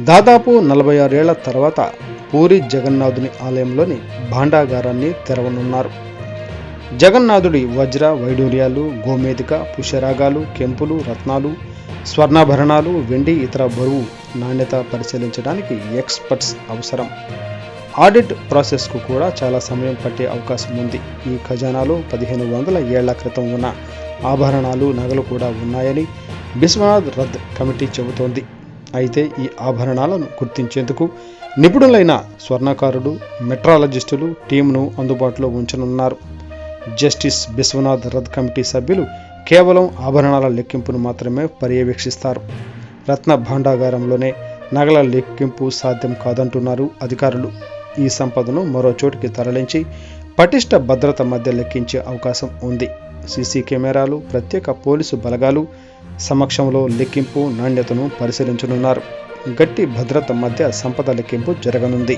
దాదాపు 46 ఏళ్ల తర్వాత పూరి జగన్నాథుని ఆలయంలోని భాండాగారాన్ని తెరవనున్నారు. జగన్నాథుడి వజ్ర వైడూర్యాలు, గోమేధిక, పుష్యరాగాలు, కెంపులు, రత్నాలు, స్వర్ణాభరణాలు, వెండి ఇతర బరువు నాణ్యత పరిశీలించడానికి ఎక్స్పర్ట్స్ అవసరం. ఆడిట్ ప్రాసెస్కు కూడా చాలా సమయం పట్టే అవకాశం ఉంది. ఈ ఖజానాలో 1500 ఏళ్ల క్రితం ఉన్న ఆభరణాలు, నగలు కూడా ఉన్నాయని బిశ్వనాథ్ రథ్ కమిటీ చెబుతోంది. అయితే ఈ ఆభరణాలను గుర్తించేందుకు నిపుణులైన స్వర్ణకారుడు, మెట్రాలజిస్టులు టీంను అందుబాటులో ఉంచనున్నారు. జస్టిస్ బిశ్వనాథ్ రథ్ కమిటీ సభ్యులు కేవలం ఆభరణాల లెక్కింపును మాత్రమే పర్యవేక్షిస్తారు. రత్న భాండాగారంలోనే నగల లెక్కింపు సాధ్యం కాదంటున్నారు అధికారులు. ఈ సంపదను మరో చోటికి తరలించి పటిష్ట భద్రత మధ్య లెక్కించే అవకాశం ఉంది. సీసీ కెమెరాలు, ప్రత్యేక పోలీసు బలగాలు సమక్షంలో లెక్కింపు నాణ్యతను పరిశీలించనున్నారు. గట్టి భద్రత మధ్య సంపద లెక్కింపు జరగనుంది.